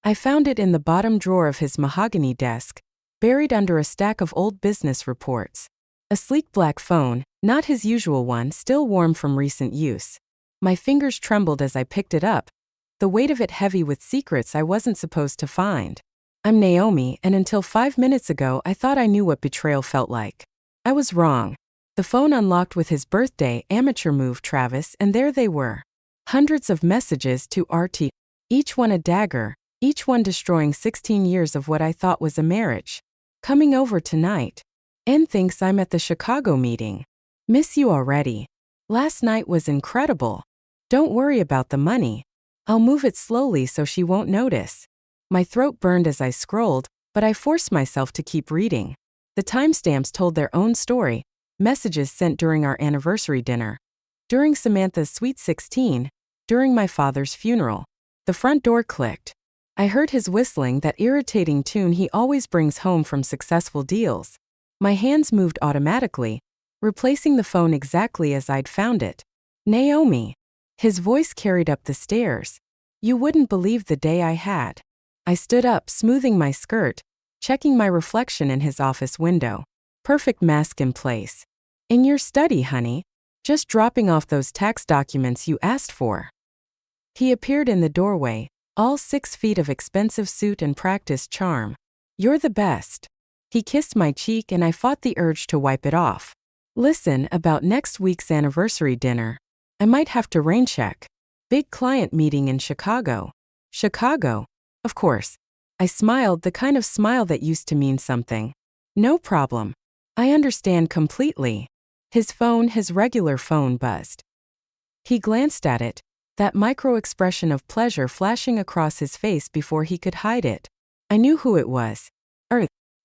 I found it in the bottom drawer of his mahogany desk, buried under a stack of old business reports. A sleek black phone, not his usual one, still warm from recent use. My fingers trembled as I picked it up, the weight of it heavy with secrets I wasn't supposed to find. I'm Naomi, and until 5 minutes ago I thought I knew what betrayal felt like. I was wrong. The phone unlocked with his birthday, amateur move, Travis, and there they were. Hundreds of messages to RT, each one a dagger, each one destroying 16 years of what I thought was a marriage. Coming over tonight. N thinks I'm at the Chicago meeting. Miss you already. Last night was incredible. Don't worry about the money. I'll move it slowly so she won't notice. My throat burned as I scrolled, but I forced myself to keep reading. The timestamps told their own story, messages sent during our anniversary dinner, during Samantha's sweet 16, during my father's funeral. The front door clicked. I heard his whistling, that irritating tune he always brings home from successful deals. My hands moved automatically, replacing the phone exactly as I'd found it. Naomi. His voice carried up the stairs. You wouldn't believe the day I had. I stood up, smoothing my skirt, checking my reflection in his office window. Perfect mask in place. In your study, honey. Just dropping off those tax documents you asked for. He appeared in the doorway, all 6 feet of expensive suit and practiced charm. You're the best. He kissed my cheek and I fought the urge to wipe it off. Listen, about next week's anniversary dinner. I might have to rain check. Big client meeting in Chicago. Chicago? Of course. I smiled, the kind of smile that used to mean something. No problem. I understand completely. His phone, his regular phone, buzzed. He glanced at it, that micro-expression of pleasure flashing across his face before he could hide it. I knew who it was.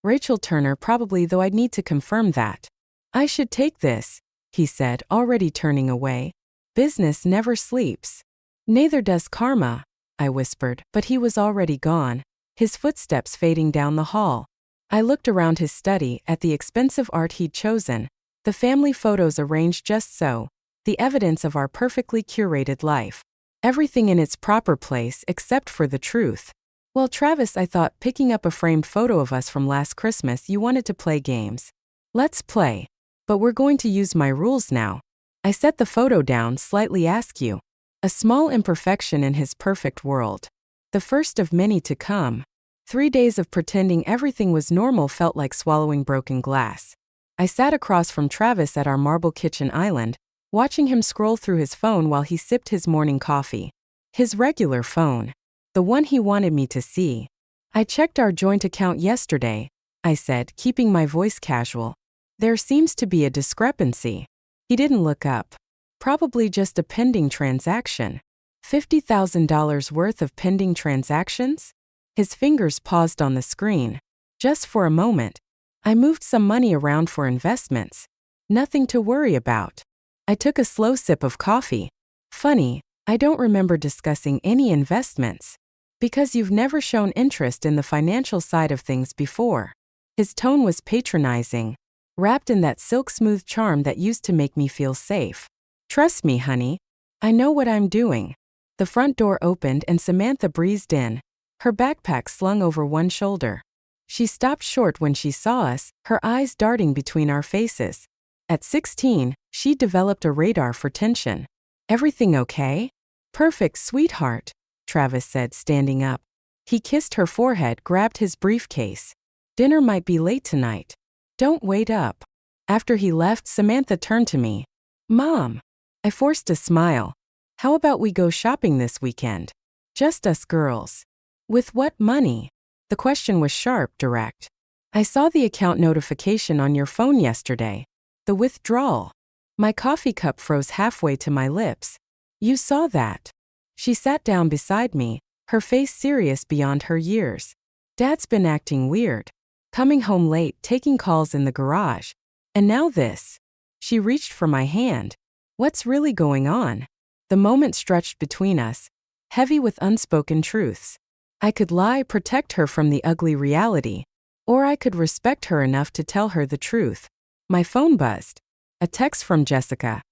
Rachel Turner probably, though I'd need to confirm that. I should take this, he said, already turning away. Business never sleeps. Neither does karma, I whispered, but he was already gone, his footsteps fading down the hall. I looked around his study at the expensive art he'd chosen, the family photos arranged just so, the evidence of our perfectly curated life. Everything in its proper place except for the truth. Well, Travis, I thought, picking up a framed photo of us from last Christmas, you wanted to play games. Let's play. But we're going to use my rules now. I set the photo down, slightly askew. A small imperfection in his perfect world. The first of many to come. 3 days of pretending everything was normal felt like swallowing broken glass. I sat across from Travis at our marble kitchen island, watching him scroll through his phone while he sipped his morning coffee. His regular phone. The one he wanted me to see. I checked our joint account yesterday, I said, keeping my voice casual. There seems to be a discrepancy. He didn't look up. Probably just a pending transaction. $50,000 worth of pending transactions? His fingers paused on the screen. Just for a moment. I moved some money around for investments. Nothing to worry about. I took a slow sip of coffee. Funny, I don't remember discussing any investments. Because you've never shown interest in the financial side of things before. His tone was patronizing, wrapped in that silk-smooth charm that used to make me feel safe. Trust me, honey. I know what I'm doing. The front door opened and Samantha breezed in, her backpack slung over one shoulder. She stopped short when she saw us, her eyes darting between our faces. At 16, she developed a radar for tension. Everything okay? Perfect, sweetheart, Travis said, standing up. He kissed her forehead, grabbed his briefcase. Dinner might be late tonight. Don't wait up. After he left, Samantha turned to me. Mom. I forced a smile. How about we go shopping this weekend? Just us girls. With what money? The question was sharp, direct. I saw the account notification on your phone yesterday. The withdrawal. My coffee cup froze halfway to my lips. You saw that. She sat down beside me, her face serious beyond her years. Dad's been acting weird. Coming home late, taking calls in the garage. And now this. She reached for my hand. What's really going on? The moment stretched between us, heavy with unspoken truths. I could lie, protect her from the ugly reality. Or I could respect her enough to tell her the truth. My phone buzzed. A text from Jessica.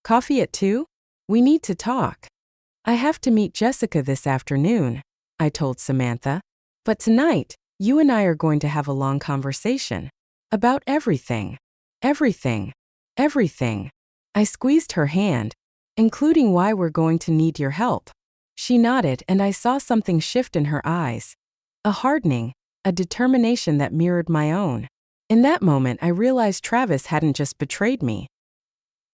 Coffee at 2? We need to talk. I have to meet Jessica this afternoon. I told Samantha. But tonight, you and I are going to have a long conversation. About everything. Everything. Everything. I squeezed her hand, including why we're going to need your help. She nodded and I saw something shift in her eyes. A hardening, a determination that mirrored my own. In that moment I realized Travis hadn't just betrayed me.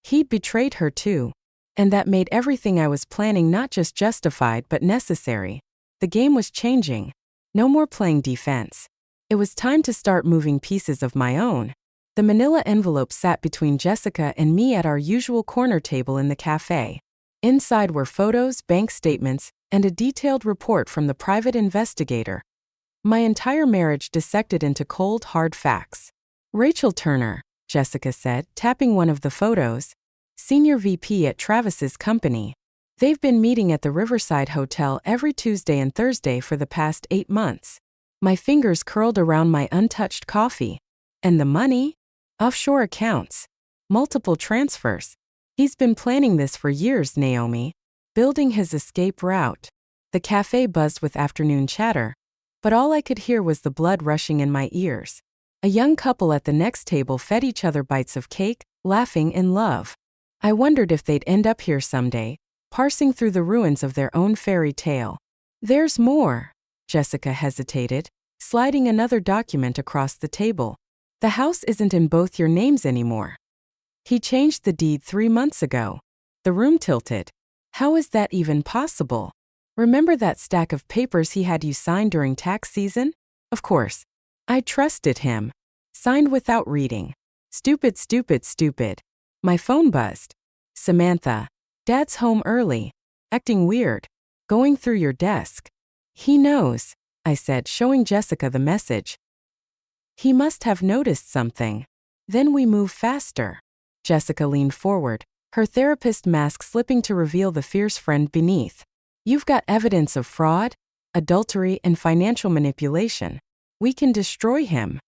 He'd betrayed her too. And that made everything I was planning not just justified but necessary. The game was changing. No more playing defense. It was time to start moving pieces of my own. The manila envelope sat between Jessica and me at our usual corner table in the cafe. Inside were photos, bank statements, and a detailed report from the private investigator. My entire marriage dissected into cold, hard facts. Rachel Turner, Jessica said, tapping one of the photos. Senior VP at Travis's company. They've been meeting at the Riverside Hotel every Tuesday and Thursday for the past 8 months. My fingers curled around my untouched coffee. And the money? Offshore accounts. Multiple transfers. He's been planning this for years, Naomi. Building his escape route. The cafe buzzed with afternoon chatter. But all I could hear was the blood rushing in my ears. A young couple at the next table fed each other bites of cake, laughing in love. I wondered if they'd end up here someday, parsing through the ruins of their own fairy tale. There's more. Jessica hesitated, sliding another document across the table. The house isn't in both your names anymore. He changed the deed 3 months ago. The room tilted. How is that even possible? Remember that stack of papers he had you sign during tax season? Of course. I trusted him. Signed without reading. Stupid, stupid, stupid. My phone buzzed. Samantha. Dad's home early. Acting weird. Going through your desk. He knows, I said, showing Jessica the message. He must have noticed something. Then we move faster. Jessica leaned forward, her therapist mask slipping to reveal the fierce friend beneath. You've got evidence of fraud, adultery, and financial manipulation. We can destroy him.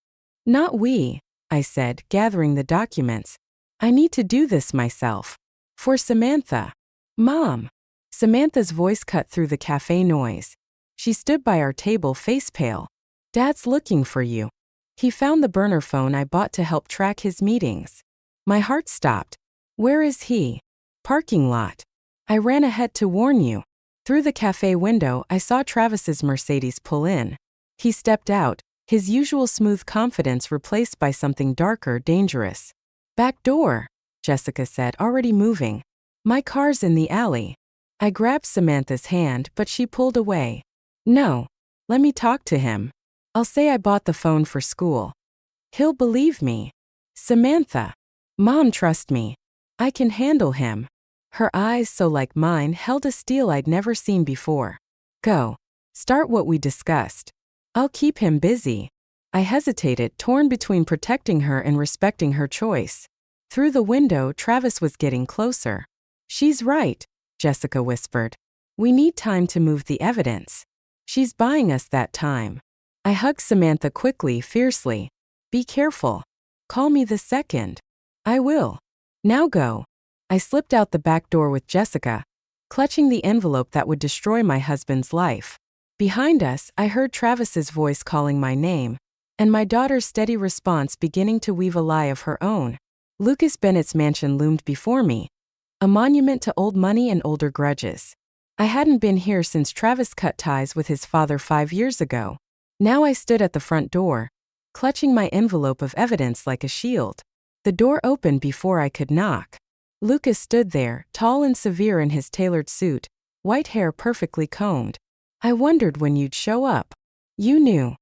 Not we, I said, gathering the documents. I need to do this myself. For Samantha. Mom. Samantha's voice cut through the cafe noise. She stood by our table, face pale. Dad's looking for you. He found the burner phone I bought to help track his meetings. My heart stopped. Where is he? Parking lot. I ran ahead to warn you. Through the cafe window, I saw Travis's Mercedes pull in. He stepped out, his usual smooth confidence replaced by something darker, dangerous. Back door, Jessica said, already moving. My car's in the alley. I grabbed Samantha's hand, but she pulled away. No. Let me talk to him. I'll say I bought the phone for school. He'll believe me. Samantha. Mom, trust me. I can handle him. Her eyes, so like mine, held a steel I'd never seen before. Go. Start what we discussed. I'll keep him busy. I hesitated, torn between protecting her and respecting her choice. Through the window, Travis was getting closer. She's right, Jessica whispered. We need time to move the evidence. She's buying us that time. I hugged Samantha quickly, fiercely. Be careful. Call me the second. I will. Now go. I slipped out the back door with Jessica, clutching the envelope that would destroy my husband's life. Behind us, I heard Travis's voice calling my name, and my daughter's steady response beginning to weave a lie of her own. Lucas Bennett's mansion loomed before me, a monument to old money and older grudges. I hadn't been here since Travis cut ties with his father 5 years ago. Now I stood at the front door, clutching my envelope of evidence like a shield. The door opened before I could knock. Lucas stood there, tall and severe in his tailored suit, white hair perfectly combed. I wondered when you'd show up. You knew.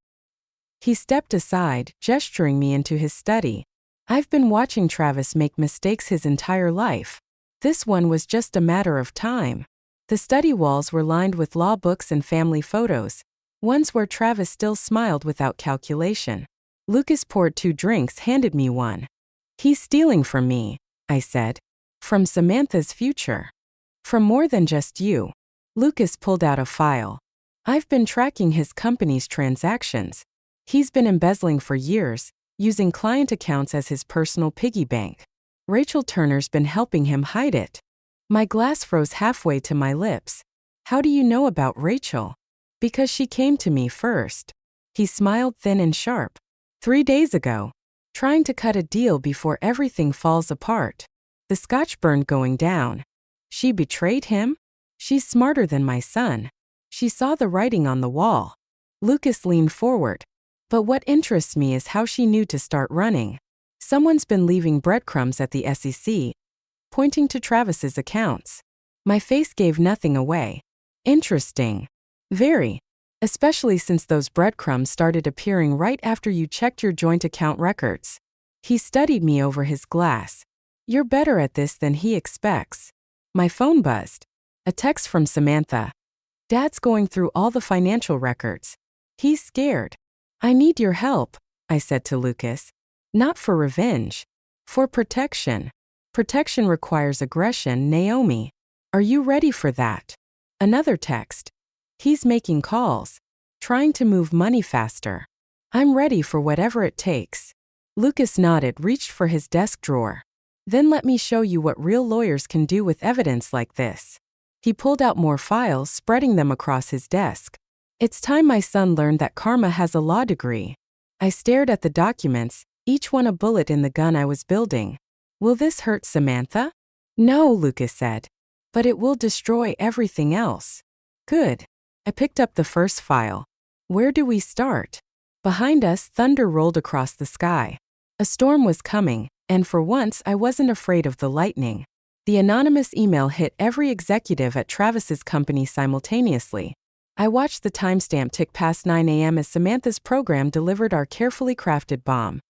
He stepped aside, gesturing me into his study. I've been watching Travis make mistakes his entire life. This one was just a matter of time. The study walls were lined with law books and family photos, ones where Travis still smiled without calculation. Lucas poured 2 drinks, handed me one. He's stealing from me, I said. From Samantha's future. From more than just you. Lucas pulled out a file. I've been tracking his company's transactions. He's been embezzling for years, using client accounts as his personal piggy bank. Rachel Turner's been helping him hide it. My glass froze halfway to my lips. How do you know about Rachel? Because she came to me first. He smiled thin and sharp. 3 days ago. Trying to cut a deal before everything falls apart. The scotch burned going down. She betrayed him? She's smarter than my son. She saw the writing on the wall. Lucas leaned forward. But what interests me is how she knew to start running. Someone's been leaving breadcrumbs at the SEC, pointing to Travis's accounts. My face gave nothing away. Interesting. Very. Especially since those breadcrumbs started appearing right after you checked your joint account records. He studied me over his glass. You're better at this than he expects. My phone buzzed. A text from Samantha. Dad's going through all the financial records. He's scared. I need your help, I said to Lucas. Not for revenge. For protection. Protection requires aggression, Naomi. Are you ready for that? Another text. He's making calls. Trying to move money faster. I'm ready for whatever it takes. Lucas nodded, reached for his desk drawer. Then let me show you what real lawyers can do with evidence like this. He pulled out more files, spreading them across his desk. It's time my son learned that karma has a law degree. I stared at the documents, each one a bullet in the gun I was building. Will this hurt Samantha? No, Lucas said. But it will destroy everything else. Good. I picked up the first file. Where do we start? Behind us, thunder rolled across the sky. A storm was coming, and for once I wasn't afraid of the lightning. The anonymous email hit every executive at Travis's company simultaneously. I watched the timestamp tick past 9 a.m. as Samantha's program delivered our carefully crafted bomb.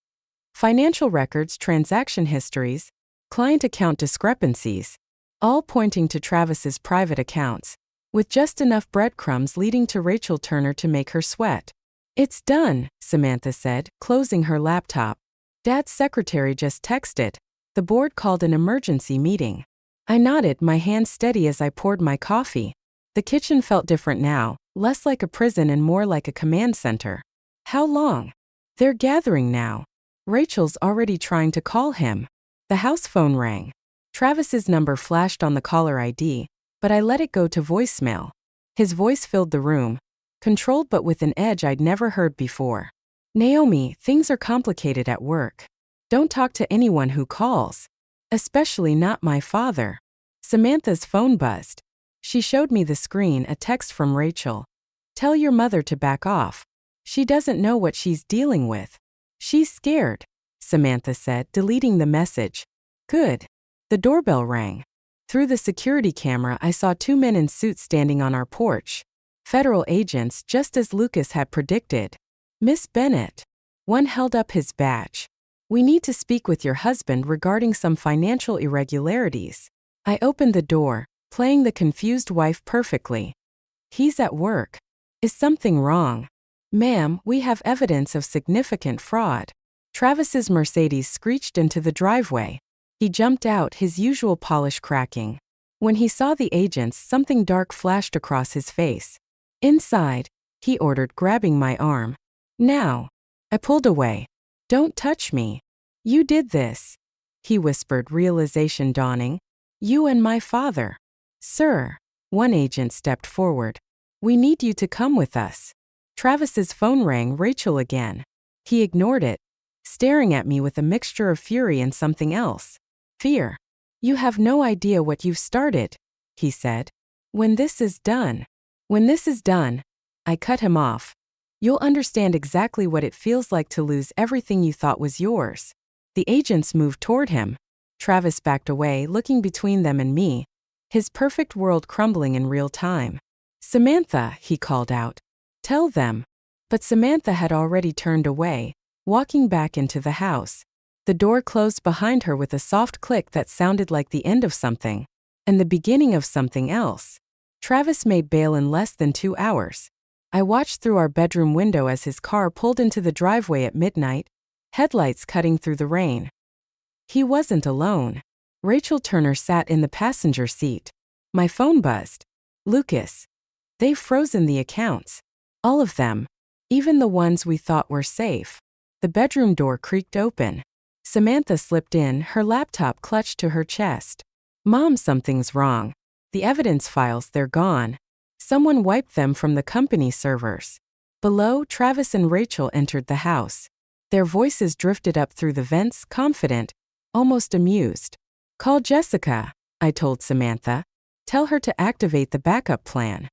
Financial records, transaction histories, client account discrepancies, all pointing to Travis's private accounts, with just enough breadcrumbs leading to Rachel Turner to make her sweat. It's done, Samantha said, closing her laptop. Dad's secretary just texted. The board called an emergency meeting. I nodded, my hand steady as I poured my coffee. The kitchen felt different now, less like a prison and more like a command center. How long? They're gathering now. Rachel's already trying to call him. The house phone rang. Travis's number flashed on the caller ID, but I let it go to voicemail. His voice filled the room, controlled but with an edge I'd never heard before. Naomi, things are complicated at work. Don't talk to anyone who calls. Especially not my father. Samantha's phone buzzed. She showed me the screen, a text from Rachel. Tell your mother to back off. She doesn't know what she's dealing with. She's scared, Samantha said, deleting the message. Good. The doorbell rang. Through the security camera, I saw 2 men in suits standing on our porch. Federal agents, just as Lucas had predicted. Miss Bennett. One held up his badge. We need to speak with your husband regarding some financial irregularities. I opened the door, playing the confused wife perfectly. He's at work. Is something wrong? Ma'am, we have evidence of significant fraud. Travis's Mercedes screeched into the driveway. He jumped out, his usual polish cracking. When he saw the agents, something dark flashed across his face. Inside, he ordered, grabbing my arm. Now. I pulled away. Don't touch me. You did this. He whispered, realization dawning. You and my father. Sir. One agent stepped forward. We need you to come with us. Travis's phone rang, Rachel again. He ignored it, staring at me with a mixture of fury and something else. Fear. You have no idea what you've started, he said. When this is done, I cut him off. You'll understand exactly what it feels like to lose everything you thought was yours. The agents moved toward him. Travis backed away, looking between them and me, his perfect world crumbling in real time. Samantha, he called out. Tell them. But Samantha had already turned away, walking back into the house. The door closed behind her with a soft click that sounded like the end of something, and the beginning of something else. Travis made bail in less than 2 hours. I watched through our bedroom window as his car pulled into the driveway at midnight, headlights cutting through the rain. He wasn't alone. Rachel Turner sat in the passenger seat. My phone buzzed. Lucas. They've frozen the accounts. All of them. Even the ones we thought were safe. The bedroom door creaked open. Samantha slipped in, her laptop clutched to her chest. Mom, something's wrong. The evidence files, they're gone. Someone wiped them from the company servers. Below, Travis and Rachel entered the house. Their voices drifted up through the vents, confident, almost amused. "Call Jessica," I told Samantha. "Tell her to activate the backup plan."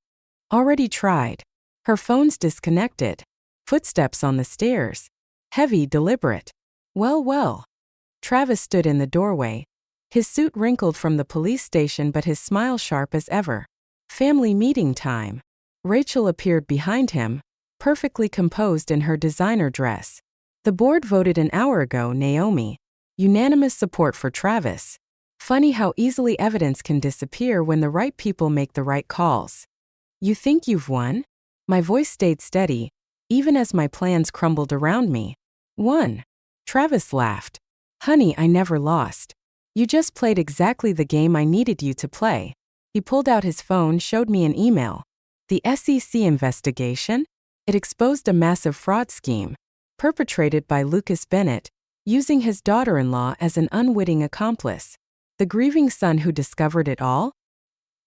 "Already tried." Her phone's disconnected. Footsteps on the stairs. Heavy, deliberate. Well. Travis stood in the doorway. His suit wrinkled from the police station but his smile sharp as ever. Family meeting time. Rachel appeared behind him, perfectly composed in her designer dress. "The board voted an hour ago, Naomi. Unanimous support for Travis. Funny how easily evidence can disappear when the right people make the right calls." "You think you've won?" My voice stayed steady, even as my plans crumbled around me. "Won?" Travis laughed. "Honey, I never lost. You just played exactly the game I needed you to play." He pulled out his phone, showed me an email. The SEC investigation? It exposed a massive fraud scheme, perpetrated by Lucas Bennett, using his daughter-in-law as an unwitting accomplice. The grieving son who discovered it all?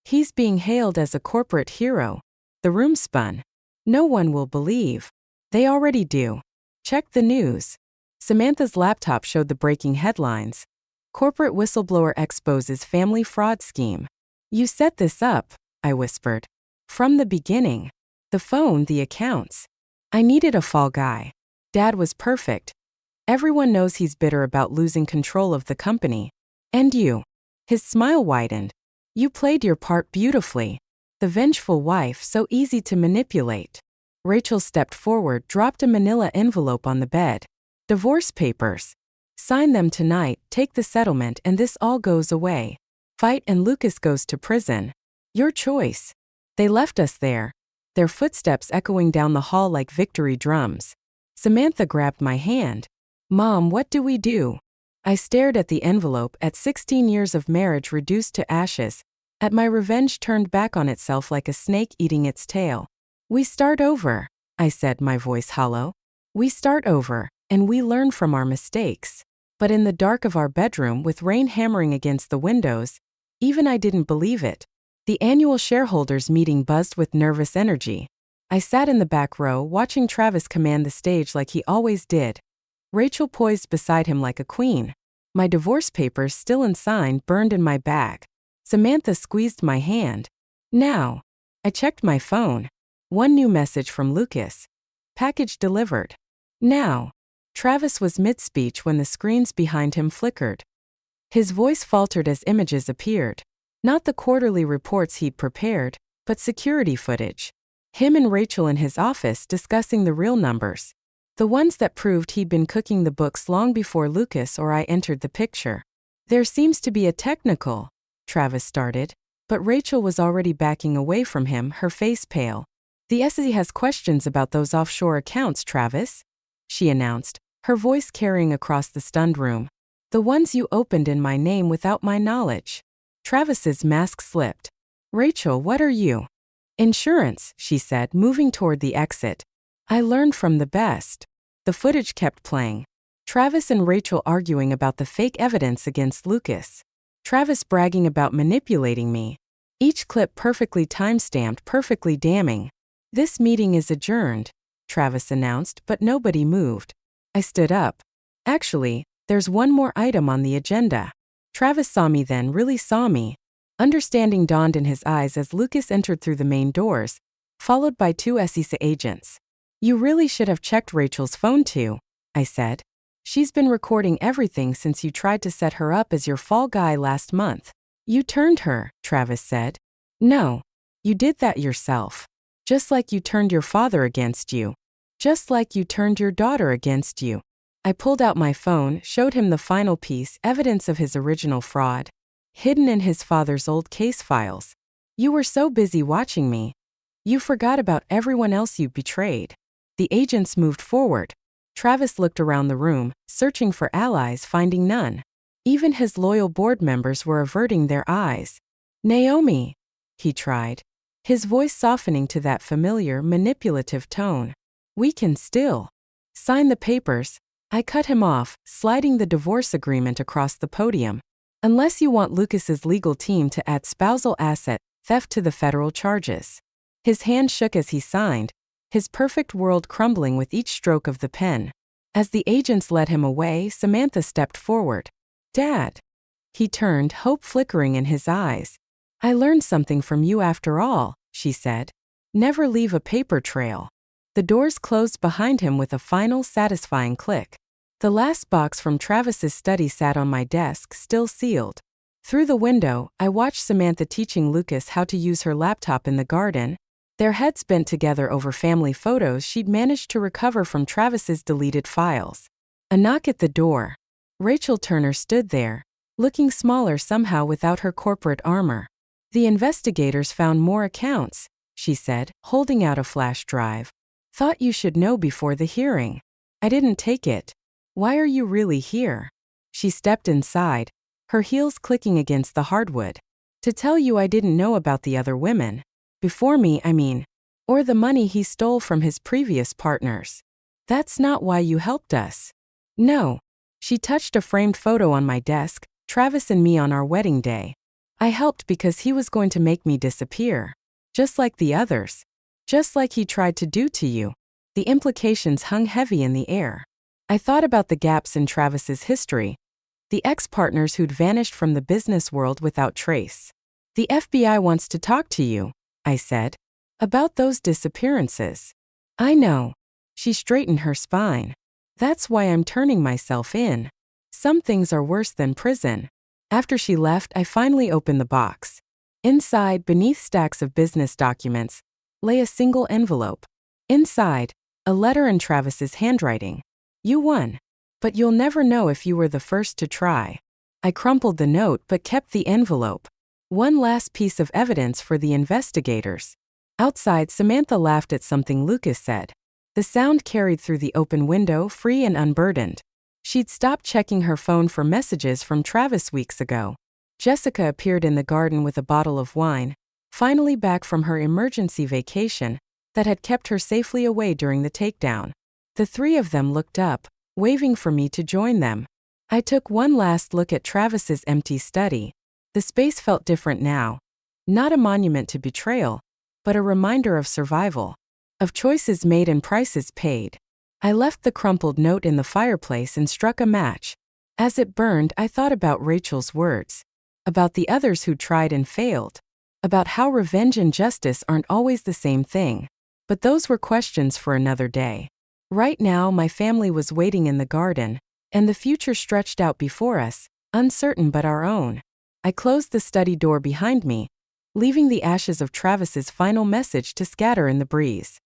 He's being hailed as a corporate hero. The room spun. "No one will believe." "They already do. Check the news." Samantha's laptop showed the breaking headlines. "Corporate whistleblower exposes family fraud scheme." "You set this up," I whispered. "From the beginning. The phone, the accounts. I needed a fall guy. Dad was perfect. Everyone knows he's bitter about losing control of the company. And you." His smile widened. "You played your part beautifully. The vengeful wife, so easy to manipulate." Rachel stepped forward, dropped a manila envelope on the bed. "Divorce papers. Sign them tonight, take the settlement, and this all goes away. Fight and Lucas goes to prison. Your choice." They left us there, their footsteps echoing down the hall like victory drums. Samantha grabbed my hand. "Mom, what do we do?" I stared at the envelope, at 16 years of marriage reduced to ashes, at my revenge turned back on itself like a snake eating its tail. "We start over," I said, my voice hollow. "We start over, and we learn from our mistakes." But in the dark of our bedroom, with rain hammering against the windows, even I didn't believe it. The annual shareholders meeting buzzed with nervous energy. I sat in the back row, watching Travis command the stage like he always did. Rachel poised beside him like a queen. My divorce papers, still unsigned, burned in my bag. Samantha squeezed my hand. "Now." I checked my phone. One new message from Lucas. "Package delivered." "Now." Travis was mid-speech when the screens behind him flickered. His voice faltered as images appeared. Not the quarterly reports he'd prepared, but security footage. Him and Rachel in his office discussing the real numbers. The ones that proved he'd been cooking the books long before Lucas or I entered the picture. "There seems to be a technical," Travis started, but Rachel was already backing away from him, her face pale. "The SEC has questions about those offshore accounts, Travis," she announced, her voice carrying across the stunned room. "The ones you opened in my name without my knowledge." Travis's mask slipped. "Rachel, what are you?" "Insurance," she said, moving toward the exit. "I learned from the best." The footage kept playing. Travis and Rachel arguing about the fake evidence against Lucas. Travis bragging about manipulating me. Each clip perfectly time-stamped, perfectly damning. "This meeting is adjourned," Travis announced, but nobody moved. I stood up. "Actually, there's one more item on the agenda." Travis saw me then, really saw me. Understanding dawned in his eyes as Lucas entered through the main doors, followed by 2 SEC agents. "You really should have checked Rachel's phone too," I said. "She's been recording everything since you tried to set her up as your fall guy last month." "You turned her," Travis said. "No. You did that yourself. Just like you turned your father against you. Just like you turned your daughter against you." I pulled out my phone, showed him the final piece, evidence of his original fraud, hidden in his father's old case files. "You were so busy watching me. You forgot about everyone else you betrayed." The agents moved forward. Travis looked around the room, searching for allies, finding none. Even his loyal board members were averting their eyes. "Naomi," he tried, his voice softening to that familiar, manipulative tone. "We can still sign the papers." I cut him off, sliding the divorce agreement across the podium. "Unless you want Lucas's legal team to add spousal asset theft to the federal charges." His hand shook as he signed, his perfect world crumbling with each stroke of the pen. As the agents led him away, Samantha stepped forward. "Dad." He turned, hope flickering in his eyes. "I learned something from you after all," she said. "Never leave a paper trail." The doors closed behind him with a final satisfying click. The last box from Travis's study sat on my desk, still sealed. Through the window, I watched Samantha teaching Lucas how to use her laptop in the garden, their heads bent together over family photos she'd managed to recover from Travis's deleted files. A knock at the door. Rachel Turner stood there, looking smaller somehow without her corporate armor. "The investigators found more accounts," she said, holding out a flash drive. "Thought you should know before the hearing." "I didn't take it." "Why are you really here?" She stepped inside, her heels clicking against the hardwood. "To tell you I didn't know about the other women. Before me, I mean. Or the money he stole from his previous partners." "That's not why you helped us." "No." She touched a framed photo on my desk, Travis and me on our wedding day. "I helped because he was going to make me disappear. Just like the others. Just like he tried to do to you." The implications hung heavy in the air. I thought about the gaps in Travis's history. The ex-partners who'd vanished from the business world without trace. "The FBI wants to talk to you," I said. "About those disappearances." "I know." She straightened her spine. "That's why I'm turning myself in. Some things are worse than prison." After she left, I finally opened the box. Inside, beneath stacks of business documents, lay a single envelope. Inside, a letter in Travis's handwriting. "You won. But you'll never know if you were the first to try." I crumpled the note but kept the envelope. One last piece of evidence for the investigators. Outside, Samantha laughed at something Lucas said. The sound carried through the open window, free and unburdened. She'd stopped checking her phone for messages from Travis weeks ago. Jessica appeared in the garden with a bottle of wine, finally back from her emergency vacation that had kept her safely away during the takedown. The three of them looked up, waving for me to join them. I took one last look at Travis's empty study. The space felt different now. Not a monument to betrayal, but a reminder of survival. Of choices made and prices paid. I left the crumpled note in the fireplace and struck a match. As it burned, I thought about Rachel's words. About the others who tried and failed. About how revenge and justice aren't always the same thing. But those were questions for another day. Right now, my family was waiting in the garden, and the future stretched out before us, uncertain but our own. I closed the study door behind me, leaving the ashes of Travis's final message to scatter in the breeze.